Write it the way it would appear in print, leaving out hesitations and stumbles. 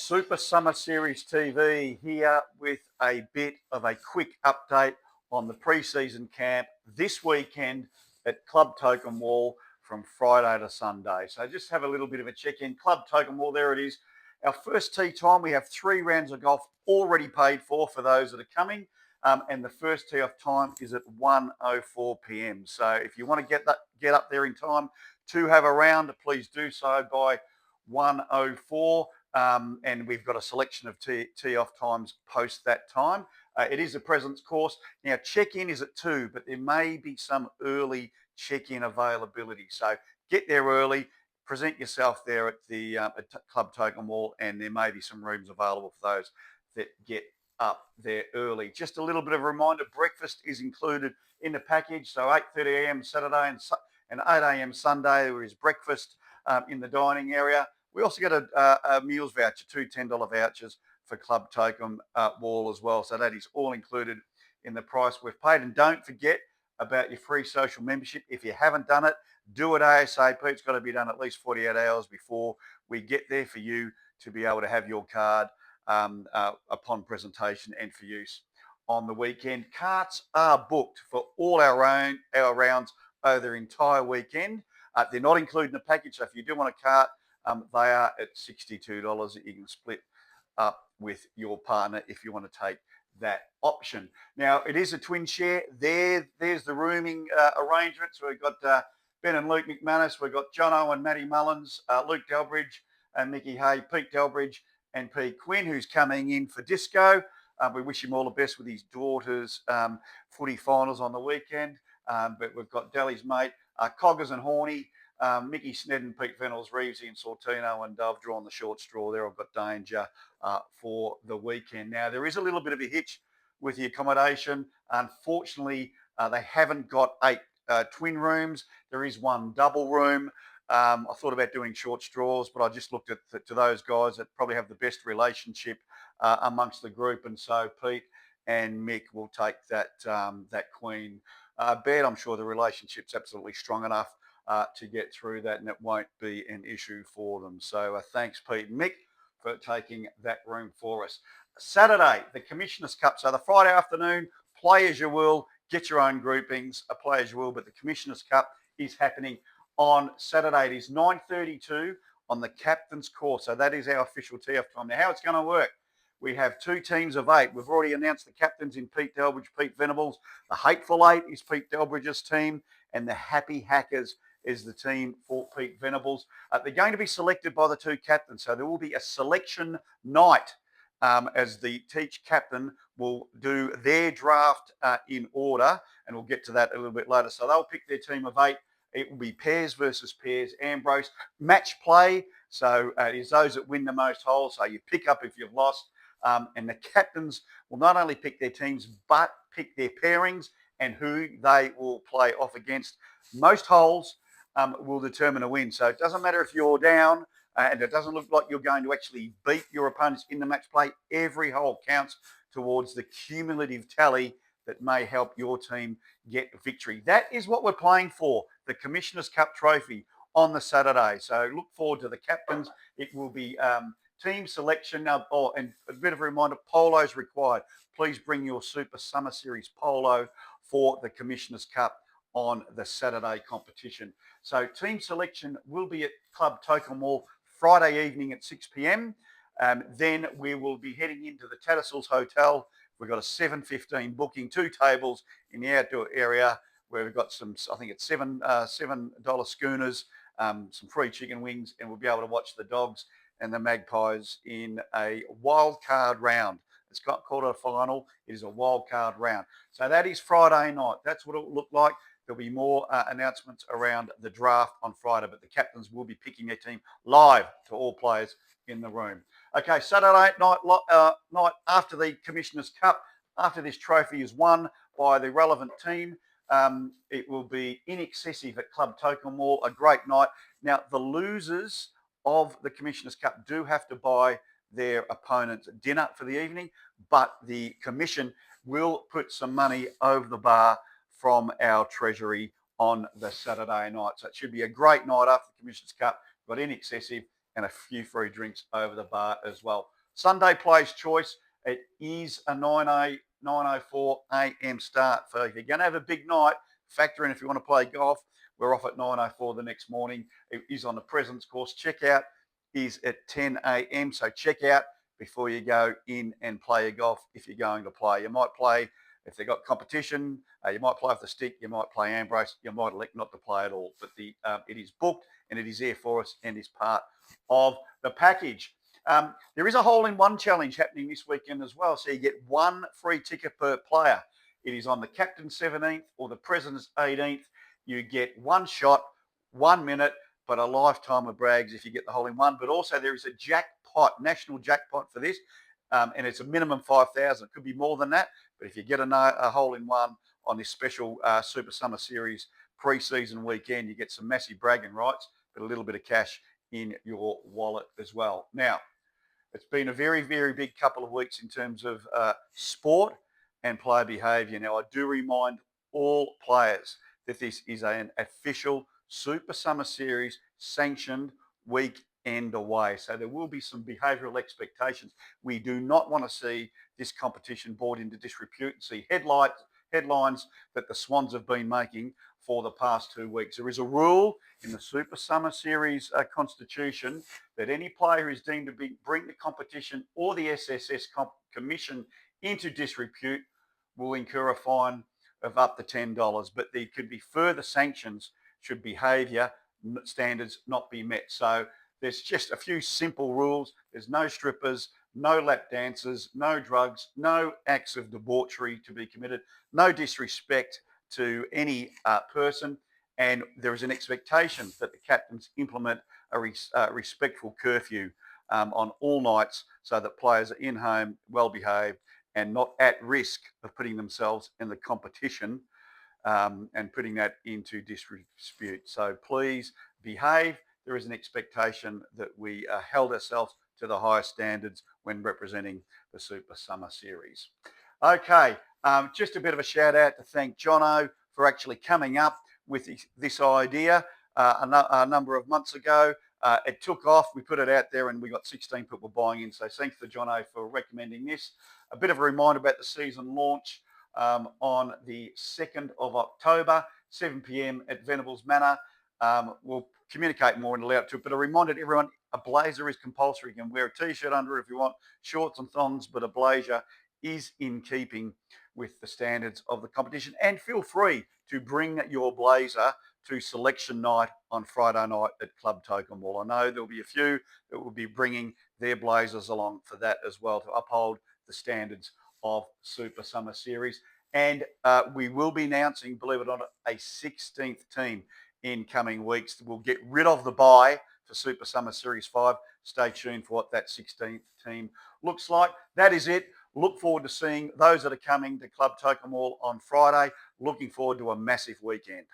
Super Summer Series TV here with a bit of a quick update on the pre-season camp this weekend at Club Tocumwal from Friday to Sunday. So just have a little bit of a check-in. Club Tocumwal, there it is. Our first tee time, we have 3 rounds of golf already paid for those that are coming. And the first tee off time is at 1:04 p.m. So if you want to get up there in time to have a round, please do so by 1:04. And we've got a selection of tee off times post that time. It is a presence course. Now, check-in is at 2, but there may be some early check-in availability. So get there early, present yourself there at the at Club Tocumwal, and there may be some rooms available for those that get up there early. Just a little bit of a reminder, breakfast is included in the package. So 8:30 a.m. Saturday and 8 a.m. Sunday, there is breakfast in the dining area. We also got a meals voucher, 2 $10 vouchers for Club Tocumwal as well. So that is all included in the price we've paid. And don't forget about your free social membership. If you haven't done it, do it ASAP. It's got to be done at least 48 hours before we get there for you to be able to have your card upon presentation and for use on the weekend. Carts are booked for all our rounds over the entire weekend. They're not included in the package, so if you do want a cart, they are at $62 that you can split up with your partner if you want to take that option. Now, it is a twin share. There's the rooming arrangements. We've got Ben and Luke McManus. We've got Jono and Matty Mullins, Luke Delbridge and Mickey Hay, Pete Delbridge and Pete Quinn, who's coming in for disco. We wish him all the best with his daughter's footy finals on the weekend. But we've got Delly's mate, Coggers and Horny, Mickey Snedden, Pete Venables, Reevesy and Sortino, and Dove drawing the short straw there. I've got Danger for the weekend. Now, there is a little bit of a hitch with the accommodation. Unfortunately, they haven't got 8 twin rooms. There is 1 double room. I thought about doing short straws, but I just looked at to those guys that probably have the best relationship amongst the group, and so Pete and Mick will take that queen bed. I'm sure the relationship's absolutely strong enough to get through that, and it won't be an issue for them. So thanks, Pete and Mick, for taking that room for us. Saturday, the Commissioners' Cup. So the Friday afternoon, play as you will, get your own groupings, play as you will, but the Commissioners' Cup is happening on Saturday. It is 9:32 on the captain's course. So that is our official tee-off time. Now, how it's going to work, we have 2 teams of 8. We've already announced the captains in Pete Delbridge, Pete Venables. The Hateful 8 is Pete Delbridge's team, and the Happy Hackers is the team for Pete Venables. They're going to be selected by the 2 captains. So there will be a selection night as each captain will do their draft in order, and we'll get to that a little bit later. So they'll pick their team of 8. It will be pairs versus pairs, Ambrose. Match play, so it is those that win the most holes. So you pick up if you've lost. And the captains will not only pick their teams, but pick their pairings and who they will play off against. Most holes will determine a win. So it doesn't matter if you're down and it doesn't look like you're going to actually beat your opponents in the match play. Every hole counts towards the cumulative tally that may help your team get victory. That is what we're playing for, the Commissioners' Cup trophy on the Saturday. So look forward to the captains. It will be team selection. Now, and a bit of a reminder, polos required. Please bring your Super Summer Series polo for the Commissioners' Cup on the Saturday competition. So team selection will be at Club Tocumwal Friday evening at 6 p.m. Then we will be heading into the Tattersalls Hotel. We've got a 7:15 booking, 2 tables in the outdoor area where we've got some, I think it's $7 schooners, some free chicken wings, and we'll be able to watch the Dogs and the Magpies in a wild card round. It's called a final. It is a wild card round. So that is Friday night. That's what it will look like. There'll be more announcements around the draft on Friday, but the captains will be picking their team live to all players in the room. Okay, Saturday night after the Commissioners' Cup, after this trophy is won by the relevant team, it will be in excessive at Club Tocumwal, a great night. Now, the losers of the Commissioners' Cup do have to buy their opponents dinner for the evening, but the Commission will put some money over the bar from our treasury on the Saturday night. So it should be a great night after the Commissioners' Cup. We've got in excessive and a few free drinks over the bar as well. Sunday Players Choice, it is a 9:04 a.m. start. So if you're going to have a big night, factor in if you want to play golf. We're off at 9:04 the next morning. It is on the President's Course. Checkout is at 10 a.m. So check out before you go in and play your golf if you're going to play. You might play if they've got competition. You might play off the stick. You might play Ambrose. You might elect not to play at all. But it is booked and it is there for us and is part of the package. There is a hole-in-one challenge happening this weekend as well. So you get one free ticket per player. It is on the Captain's 17th or the President's 18th. You get one shot, 1 minute, but a lifetime of brags if you get the hole-in-one. But also there is a jackpot, national jackpot for this, and it's a minimum 5,000. It could be more than that, but if you get a hole-in-one on this special Super Summer Series pre-season weekend, you get some massive bragging rights, but a little bit of cash in your wallet as well. Now, it's been a very, very big couple of weeks in terms of sport and player behaviour. Now, I do remind all players that this is an official Super Summer Series sanctioned weekend away. So there will be some behavioural expectations. We do not want to see this competition brought into disrepute and see headlines that the Swans have been making for the past 2 weeks. There is a rule in the Super Summer Series constitution that any player who is deemed to bring the competition or the SSS commission into disrepute will incur a fine of up to $10. But there could be further sanctions should behaviour standards not be met. So there's just a few simple rules. There's no strippers, no lap dancers, no drugs, no acts of debauchery to be committed, no disrespect to any person, and there is an expectation that the captains implement a respectful curfew on all nights so that players are in home, well behaved, and not at risk of putting themselves in the competition and putting that into disrepute. So please behave. There is an expectation that we held ourselves to the highest standards when representing the Super Summer Series. Okay, just a bit of a shout out to thank Jono for actually coming up with this idea a number of months ago. It took off. We put it out there and we got 16 people buying in. So thanks to Jono for recommending this. A bit of a reminder about the season launch on the 2nd of October, 7 p.m. at Venables Manor. We'll communicate more and allow it to, but a reminder to everyone, a blazer is compulsory. You can wear a t-shirt under if you want, shorts and thongs, but a blazer is in keeping with the standards of the competition. And feel free to bring your blazer to selection night on Friday night at Club Tocumwal. I know there'll be a few that will be bringing their blazers along for that as well to uphold the standards of Super Summer Series. And we will be announcing, believe it or not, a 16th team in coming weeks. We'll get rid of the bye for Super Summer Series 5. Stay tuned for what that 16th team looks like. That is it. Look forward to seeing those that are coming to Club Tocumwal on Friday. Looking forward to a massive weekend.